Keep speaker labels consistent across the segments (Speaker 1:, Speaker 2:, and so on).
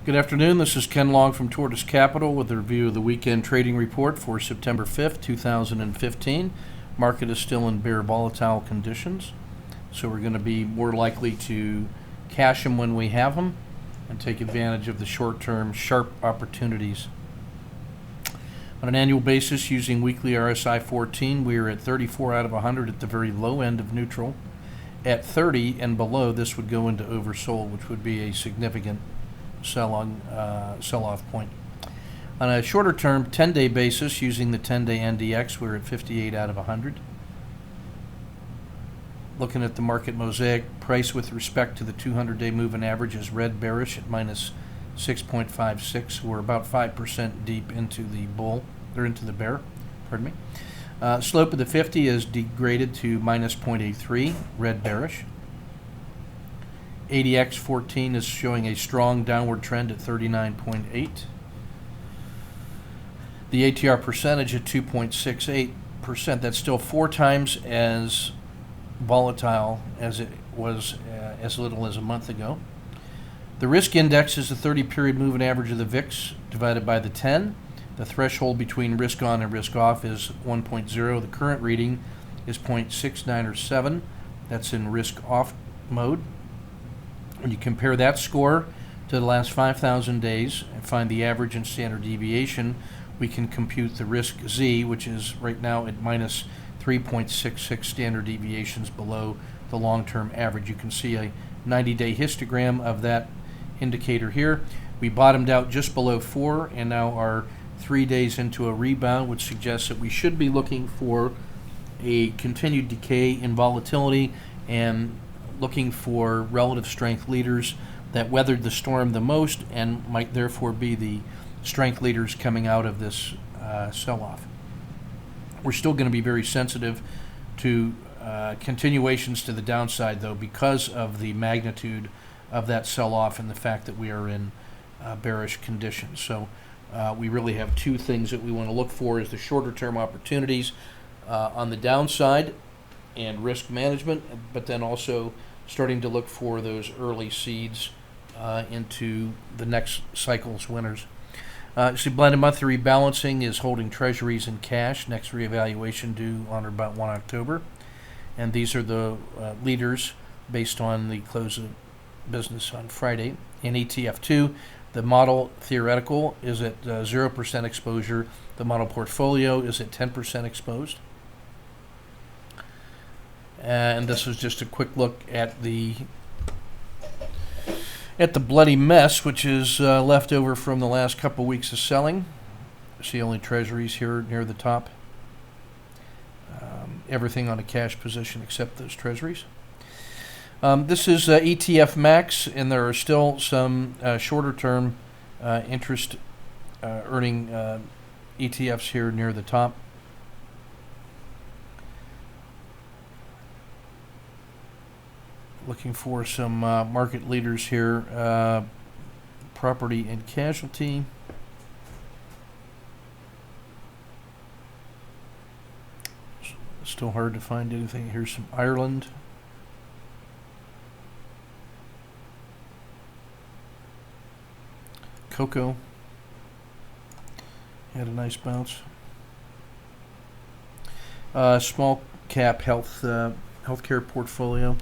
Speaker 1: Good afternoon. This is Ken Long from Tortoise Capital with a review of the weekend trading report for September 5th, 2015. Market is still in bear volatile conditions, so we're going to be more likely to cash them when we have them and take advantage of the short-term sharp opportunities. On an annual basis, using weekly RSI 14, we are at 34 out of 100 at the very low end of neutral. At 30 and below, this would go into oversold, which would be a significant sell-off point. On a shorter term 10-day basis, using the 10-day NDX, we're at 58 out of 100. Looking at the market mosaic, price with respect to the 200-day moving average is red bearish at minus 6.56. We're about 5% deep into the bear. Slope of the 50 is degraded to minus 0.83, red bearish. ADX 14 is showing a strong downward trend at 39.8. The ATR percentage at 2.68%. That's still 4 times as volatile as it was as little as a month ago. The risk index is the 30-period moving average of the VIX divided by the 10. The threshold between risk on and risk off is 1.0. The current reading is 0.69 or 7. That's in risk off mode. When you compare that score to the last 5,000 days and find the average and standard deviation, we can compute the risk Z, which is right now at minus 3.66 standard deviations below the long-term average. You can see a 90-day histogram of that indicator here. We bottomed out just below 4 and now are 3 days into a rebound, which suggests that we should be looking for a continued decay in volatility and looking for relative strength leaders that weathered the storm the most and might therefore be the strength leaders coming out of this sell-off. We're still going to be very sensitive to continuations to the downside, though, because of the magnitude of that sell-off and the fact that we are in bearish conditions. So we really have 2 things that we want to look for as the shorter-term opportunities on the downside and risk management, but then also starting to look for those early seeds into the next cycle's winners. See, blended monthly rebalancing is holding treasuries and cash. Next reevaluation due on or about 1 October. And these are the leaders based on the close of business on Friday. In ETF2, the model theoretical is at 0% exposure. The model portfolio is at 10% exposed. And this was just a quick look at the bloody mess, which is left over from the last couple weeks of selling. See only treasuries here near the top. Everything on a cash position except those treasuries. This is ETF Max, and there are still some shorter-term interest earning ETFs here near the top. Looking for some market leaders here, property and casualty. Still hard to find anything. Here's some Ireland. Cocoa had a nice bounce. Small cap healthcare portfolio.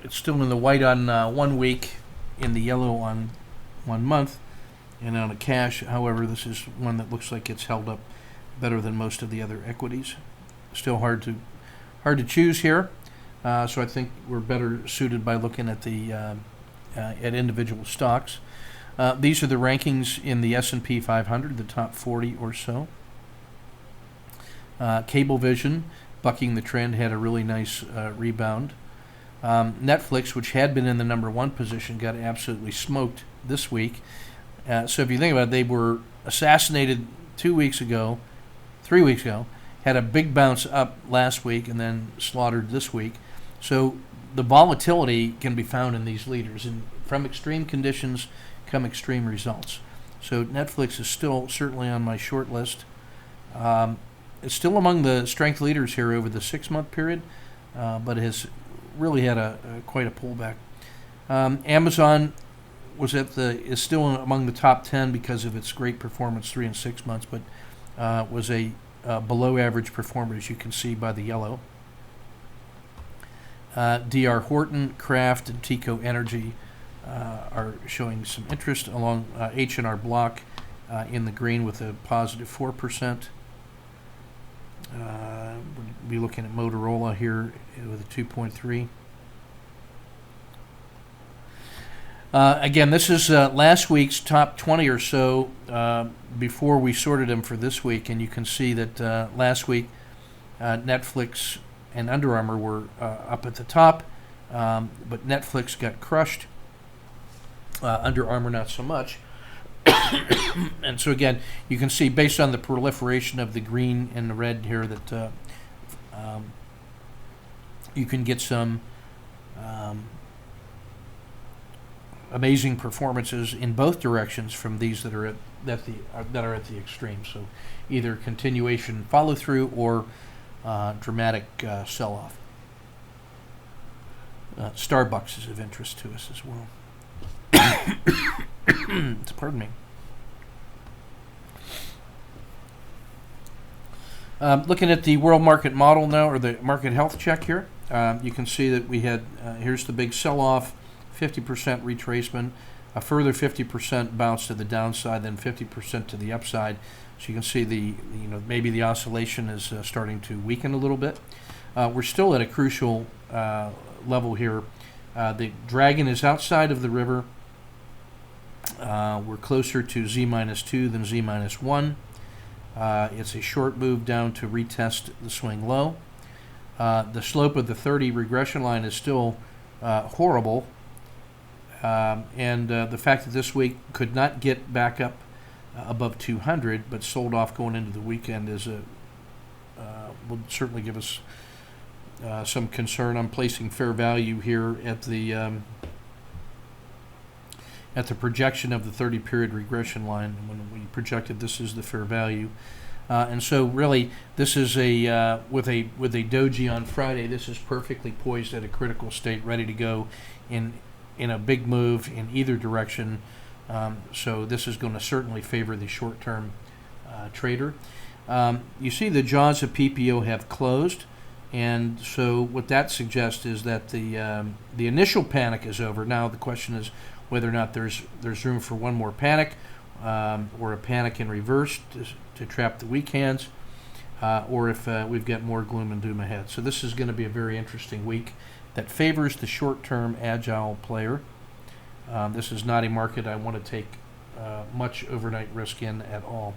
Speaker 1: It's still in the white on 1 week, in the yellow on 1 month, and on a cash. However, this is one that looks like it's held up better than most of the other equities. Still hard to choose here, so I think we're better suited by looking at the at individual stocks. These are the rankings in the S&P 500, the top 40 or so. Cablevision, bucking the trend, had a really nice rebound. Netflix, which had been in the number 1 position, got absolutely smoked this week. So if you think about it, they were assassinated 3 weeks ago, had a big bounce up last week, and then slaughtered this week. So the volatility can be found in these leaders, and from extreme conditions come extreme results. So Netflix is still certainly on my short list. It's still among the strength leaders here over the 6-month period, but it has really had quite a pullback. Amazon is still among the top 10 because of its great performance 3 and 6 months, but was a below average performer, as you can see by the yellow. D.R. Horton, Kraft, and TECO Energy are showing some interest, along H&R Block in the green with a positive 4%. We'll be looking at Motorola here with a 2.3. Again, this is last week's top 20 or so before we sorted them for this week, and you can see that last week Netflix and Under Armour were up at the top, but Netflix got crushed. Under Armour not so much. And so again, you can see based on the proliferation of the green and the red here that you can get some amazing performances in both directions from these that are at the extreme. So either continuation follow through or dramatic sell off. Starbucks is of interest to us as well. Pardon me. Looking at the world market model now, or the market health check here, you can see that we had, here's the big sell-off, 50% retracement, a further 50% bounce to the downside, then 50% to the upside. So you can see maybe the oscillation is starting to weaken a little bit. We're still at a crucial level here. The dragon is outside of the river. We're closer to Z-2 than Z-1. It's a short move down to retest the swing low. The slope of the 30 regression line is still horrible. And the fact that this week could not get back up above 200 but sold off going into the weekend will certainly give us some concern. I'm placing fair value here at the projection of the 30-period regression line. When we projected this is the fair value, and so really this is with a doji on Friday. This is perfectly poised at a critical state, ready to go in a big move in either direction. So this is going to certainly favor the short-term trader. You see the jaws of PPO have closed, and so what that suggests is that the initial panic is over. Now the question is whether or not there's room for one more panic, or a panic in reverse to trap the weak hands, or if we've got more gloom and doom ahead. So this is going to be a very interesting week that favors the short-term agile player. This is not a market I want to take much overnight risk in at all.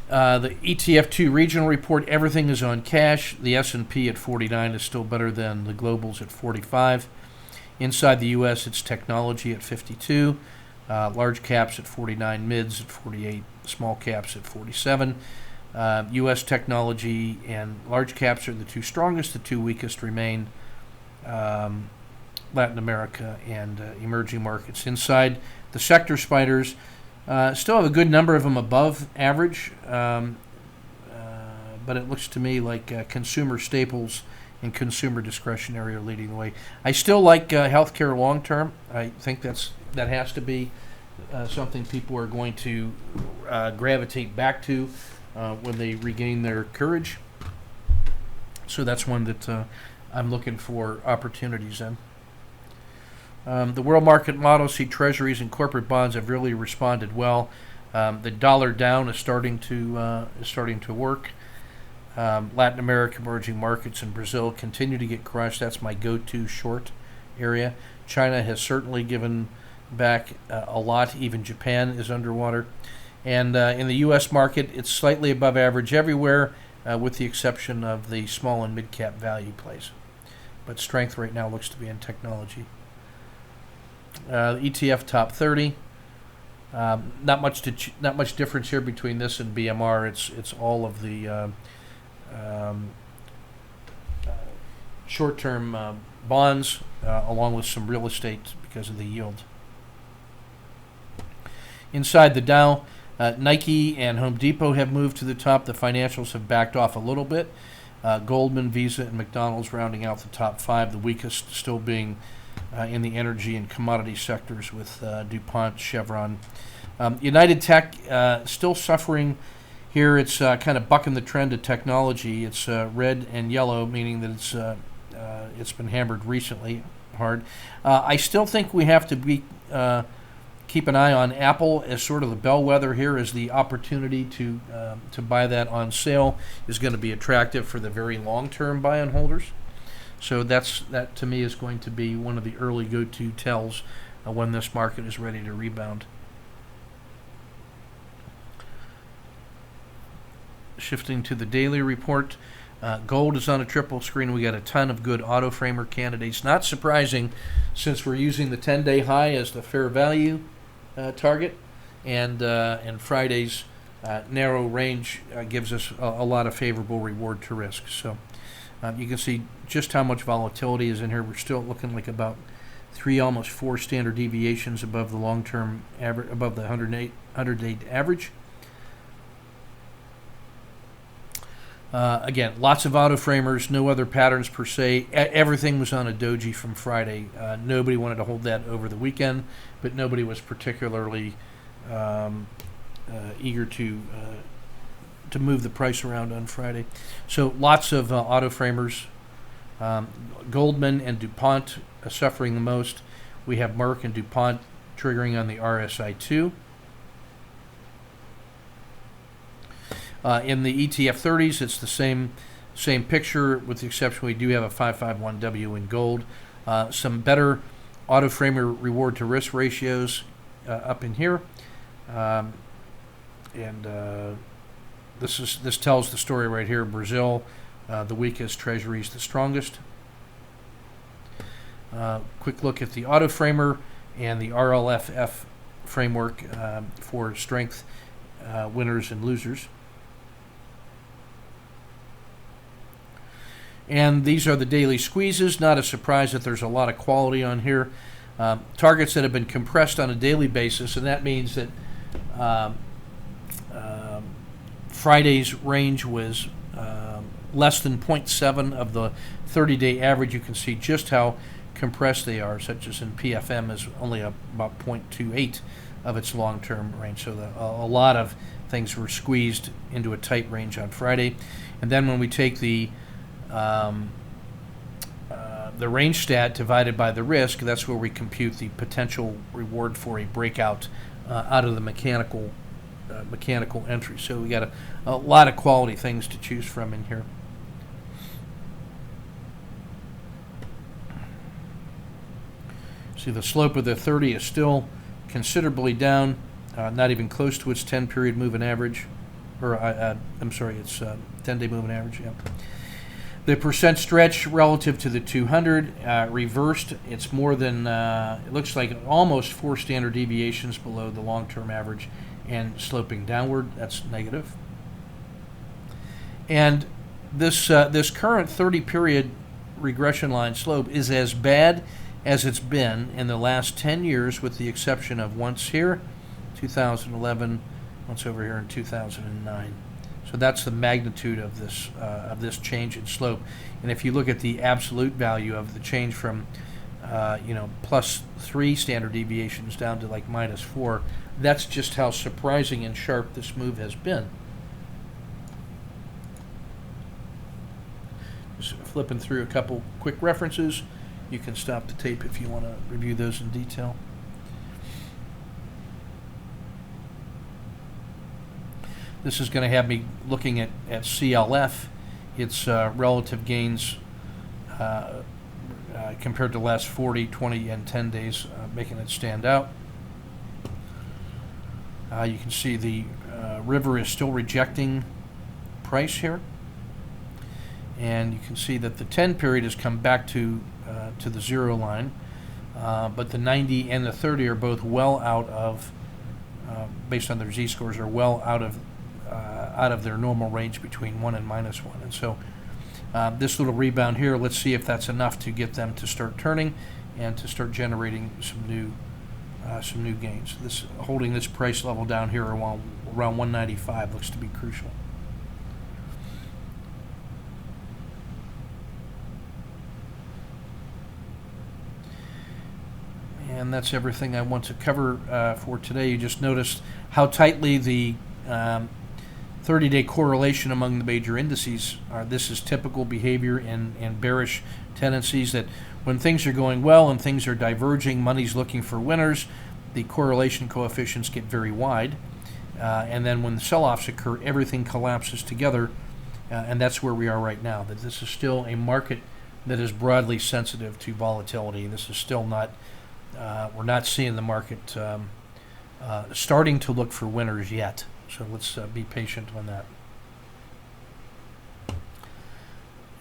Speaker 1: The ETF2 regional report, everything is on cash. The S&P at 49 is still better than the globals at 45. Inside the U.S., it's technology at 52, large caps at 49, mids at 48, small caps at 47. U.S. technology and large caps are the two strongest. The two weakest remain Latin America and emerging markets. Inside the sector spiders, still have a good number of them above average, but it looks to me like consumer staples and consumer discretionary are leading the way. I still like healthcare long term. I think that has to be something people are going to gravitate back to when they regain their courage. So that's one that I'm looking for opportunities in. The world market model, see treasuries and corporate bonds have really responded well. The dollar down is starting to work. Latin America, emerging markets, and Brazil continue to get crushed. That's my go-to short area. China has certainly given back a lot. Even Japan is underwater. And in the U.S. market, it's slightly above average everywhere, with the exception of the small and mid-cap value plays. But strength right now looks to be in technology. The ETF top 30. Not much difference here between this and BMR. It's all of the short-term bonds, along with some real estate because of the yield. Inside the Dow, Nike and Home Depot have moved to the top. The financials have backed off a little bit. Goldman, Visa, and McDonald's rounding out the top 5, the weakest still being in the energy and commodity sectors with DuPont, Chevron. United Tech still suffering here. It's kind of bucking the trend of technology. It's red and yellow, meaning that it's been hammered recently hard. I still think we have to keep an eye on Apple as sort of the bellwether here, as the opportunity to buy that on sale is going to be attractive for the very long-term buy and holders. So that to me is going to be one of the early go-to tells when this market is ready to rebound. Shifting to the daily report, gold is on a triple screen. We got a ton of good auto framer candidates. Not surprising, since we're using the 10-day high as the fair value target, and Friday's narrow range gives us a lot of favorable reward to risk. So you can see just how much volatility is in here. We're still looking like about 3, almost 4 standard deviations above the long-term average, above the 100-day average. Again, lots of auto framers, no other patterns per se. Everything was on a doji from Friday. Nobody wanted to hold that over the weekend, but nobody was particularly eager to move the price around on Friday. So lots of auto framers. Goldman and DuPont are suffering the most. We have Merck and DuPont triggering on the RSI 2. In the ETF 30s, it's the same picture, with the exception we do have a 551W in gold. Some better auto framer reward to risk ratios up in here, this tells the story right here. Brazil, the weakest; Treasuries, the strongest. Quick look at the auto framer and the RLFF framework for strength, winners and losers. And these are the daily squeezes. Not a surprise that there's a lot of quality on here. Targets that have been compressed on a daily basis, and that means that Friday's range was less than 0.7 of the 30-day average. You can see just how compressed they are, such as in PFM is only about 0.28 of its long-term range. So a lot of things were squeezed into a tight range on Friday. And then when we take the range stat divided by the risk, that's where we compute the potential reward for a breakout out of the mechanical entry. So we got a lot of quality things to choose from in here. See, the slope of the 30 is still considerably down, not even close to its 10-period moving average, or I'm sorry, it's 10-day moving average. Yeah. The percent stretch relative to the 200 reversed. It's more than, it looks like almost 4 standard deviations below the long-term average and sloping downward. That's negative. And this current 30-period regression line slope is as bad as it's been in the last 10 years, with the exception of once here, 2011, once over here in 2009. So that's the magnitude of this change in slope. And if you look at the absolute value of the change from plus 3 standard deviations down to like minus 4, that's just how surprising and sharp this move has been. Just flipping through a couple quick references. You can stop the tape if you want to review those in detail. This is going to have me looking at CLF, its relative gains compared to the last 40, 20, and 10 days, making it stand out. You can see the river is still rejecting price here. And you can see that the 10 period has come back to the 0 line, but the 90 and the 30 are both well out of, based on their z-scores, are well out of their normal range between 1 and -1. And so this little rebound here, let's see if that's enough to get them to start turning and to start generating some new gains. This holding this price level down here around 195 looks to be crucial. and that's everything I want to cover for today. You just noticed how tightly the 30-day correlation among the major indices are. This is typical behavior in bearish tendencies, that when things are going well and things are diverging, money's looking for winners, the correlation coefficients get very wide. And then when the sell-offs occur, everything collapses together, and that's where we are right now. That this is still a market that is broadly sensitive to volatility. This is still not, we're not seeing the market starting to look for winners yet. So let's be patient on that.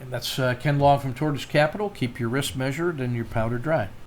Speaker 1: And that's Ken Long from Tortoise Capital. Keep your risk measured and your powder dry.